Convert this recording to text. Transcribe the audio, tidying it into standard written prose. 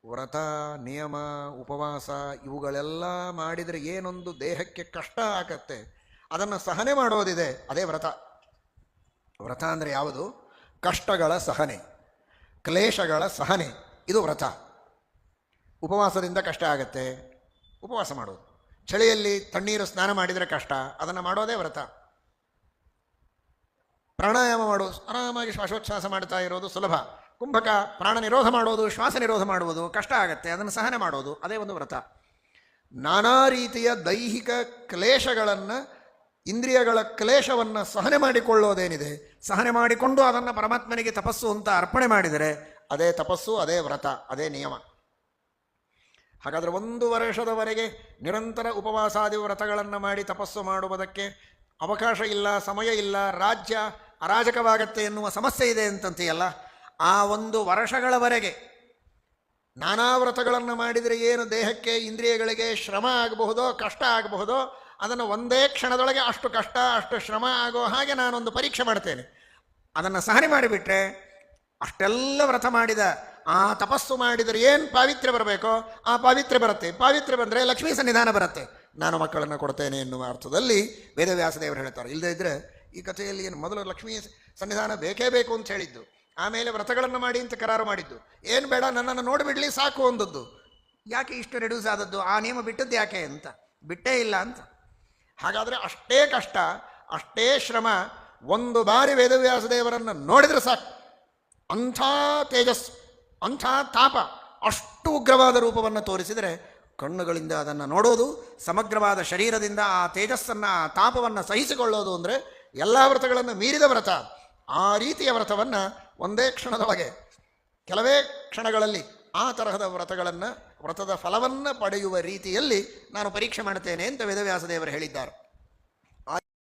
ವ್ರತ, ನಿಯಮ, ಉಪವಾಸ ಇವುಗಳೆಲ್ಲ ಮಾಡಿದರೆ ಏನೊಂದು ದೇಹಕ್ಕೆ ಕಷ್ಟ ಆಗತ್ತೆ, ಅದನ್ನು ಸಹನೆ ಮಾಡೋದಿದೆ, ಅದೇ ವ್ರತ. ವ್ರತ ಅಂದರೆ ಯಾವುದು? ಕಷ್ಟಗಳ ಸಹನೆ, ಕ್ಲೇಶಗಳ ಸಹನೆ, ಇದು ವ್ರತ. ಉಪವಾಸದಿಂದ ಕಷ್ಟ ಆಗತ್ತೆ, ಉಪವಾಸ ಮಾಡೋದು. ಚಳಿಯಲ್ಲಿ ತಣ್ಣೀರು ಸ್ನಾನ ಮಾಡಿದರೆ ಕಷ್ಟ, ಅದನ್ನು ಮಾಡೋದೇ ವ್ರತ. ಪ್ರಾಣಾಯಾಮ ಮಾಡೋದು, ಆರಾಮಾಗಿ ಶ್ವಾಸೋಚ್ಛ್ವಾಸ ಮಾಡ್ತಾ ಇರೋದು ಸುಲಭ. ಕುಂಭಕ ಪ್ರಾಣ ನಿರೋಧ ಮಾಡೋದು, ಶ್ವಾಸ ನಿರೋಧ ಮಾಡುವುದು ಕಷ್ಟ ಆಗತ್ತೆ, ಅದನ್ನು ಸಹನೆ ಮಾಡೋದು, ಅದೇ ಒಂದು ವ್ರತ. ನಾನಾ ರೀತಿಯ ದೈಹಿಕ ಕ್ಲೇಶಗಳನ್ನು, ಇಂದ್ರಿಯಗಳ ಕ್ಲೇಶವನ್ನು ಸಹನೆ ಮಾಡಿಕೊಳ್ಳೋದೇನಿದೆ, ಸಹನೆ ಮಾಡಿಕೊಂಡು ಅದನ್ನು ಪರಮಾತ್ಮನಿಗೆ ತಪಸ್ಸು ಅಂತ ಅರ್ಪಣೆ ಮಾಡಿದರೆ ಅದೇ ತಪಸ್ಸು, ಅದೇ ವ್ರತ, ಅದೇ ನಿಯಮ. ಹಾಗಾದರೆ 1 ವರ್ಷದವರೆಗೆ ನಿರಂತರ ಉಪವಾಸಾದಿ ವ್ರತಗಳನ್ನು ಮಾಡಿ ತಪಸ್ಸು ಮಾಡುವುದಕ್ಕೆ ಅವಕಾಶ ಇಲ್ಲ, ಸಮಯ ಇಲ್ಲ, ರಾಜ್ಯ ಅರಾಜಕವಾಗತ್ತೆ ಎನ್ನುವ ಸಮಸ್ಯೆ ಇದೆ ಅಂತಂತೆಯಲ್ಲ, ಆ 1 ವರ್ಷಗಳವರೆಗೆ ನಾನಾ ವ್ರತಗಳನ್ನು ಮಾಡಿದರೆ ಏನು ದೇಹಕ್ಕೆ ಇಂದ್ರಿಯಗಳಿಗೆ ಶ್ರಮ ಆಗಬಹುದೋ, ಕಷ್ಟ ಆಗಬಹುದೋ, ಅದನ್ನು ಒಂದೇ ಕ್ಷಣದೊಳಗೆ ಅಷ್ಟು ಕಷ್ಟ ಅಷ್ಟು ಶ್ರಮ ಆಗೋ ಹಾಗೆ ನಾನೊಂದು ಪರೀಕ್ಷೆ ಮಾಡ್ತೇನೆ. ಅದನ್ನು ಸಹನೆ ಮಾಡಿಬಿಟ್ರೆ ಅಷ್ಟೆಲ್ಲ ವ್ರತ ಮಾಡಿದ, ಆ ತಪಸ್ಸು ಮಾಡಿದರೆ ಏನು ಪಾವಿತ್ರ್ಯ ಬರಬೇಕೋ ಆ ಪಾವಿತ್ರ್ಯ ಬರುತ್ತೆ. ಪಾವಿತ್ರ್ಯ ಬಂದರೆ ಲಕ್ಷ್ಮೀ ಸನ್ನಿಧಾನ ಬರುತ್ತೆ, ನಾನು ಮಕ್ಕಳನ್ನು ಕೊಡ್ತೇನೆ ಎನ್ನುವ ಅರ್ಥದಲ್ಲಿ ವೇದವ್ಯಾಸದೇವರು ಹೇಳ್ತಾರೆ. ಇಲ್ಲದೇ ಇದ್ದರೆ ಈ ಕಥೆಯಲ್ಲಿ ಏನು ಮೊದಲು ಲಕ್ಷ್ಮೀ ಸನ್ನಿಧಾನ ಬೇಕೇ ಬೇಕು ಅಂತ ಹೇಳಿದ್ದು, ಆಮೇಲೆ ವ್ರತಗಳನ್ನು ಮಾಡಿ ಅಂತ ಕರಾರು ಮಾಡಿದ್ದು, ಏನು ಬೇಡ ನನ್ನನ್ನು ನೋಡಿಬಿಡಲಿ ಸಾಕು ಅಂದದ್ದು. ಯಾಕೆ ಇಷ್ಟು ರೆಡ್ಯೂಸ್ ಆದದ್ದು? ಆ ನಿಯಮ ಬಿಟ್ಟದ್ದು ಯಾಕೆ ಅಂತ, ಬಿಟ್ಟೇ ಇಲ್ಲ ಅಂತ. ಹಾಗಾದರೆ ಅಷ್ಟೇ ಕಷ್ಟ, ಅಷ್ಟೇ ಶ್ರಮ, 1 ಬಾರಿ ವೇದವ್ಯಾಸದೇವರನ್ನು ನೋಡಿದರೆ ಸಾಕು, ಅಂಥ ತೇಜಸ್ಸು, ಅಂಥ ತಾಪ, ಅಷ್ಟು ಉಗ್ರವಾದ ರೂಪವನ್ನು ತೋರಿಸಿದರೆ ಕಣ್ಣುಗಳಿಂದ ಅದನ್ನು ನೋಡೋದು, ಸಮಗ್ರವಾದ ಶರೀರದಿಂದ ಆ ತೇಜಸ್ಸನ್ನು, ಆ ತಾಪವನ್ನು ಸಹಿಸಿಕೊಳ್ಳೋದು ಅಂದರೆ ಎಲ್ಲ ವ್ರತಗಳನ್ನು ಮೀರಿದ ವ್ರತ. ಆ ರೀತಿಯ ವ್ರತವನ್ನು ಒಂದೇ ಕ್ಷಣದೊಳಗೆ, ಕೆಲವೇ ಕ್ಷಣಗಳಲ್ಲಿ ಆ ತರಹದ ವ್ರತಗಳನ್ನು, ವ್ರತದ ಫಲವನ್ನು ಪಡೆಯುವ ರೀತಿಯಲ್ಲಿ ನಾನು ಪರೀಕ್ಷೆ ಮಾಡ್ತೇನೆ ಅಂತ ವೇದವ್ಯಾಸದೇವರು ಹೇಳಿದ್ದಾರೆ.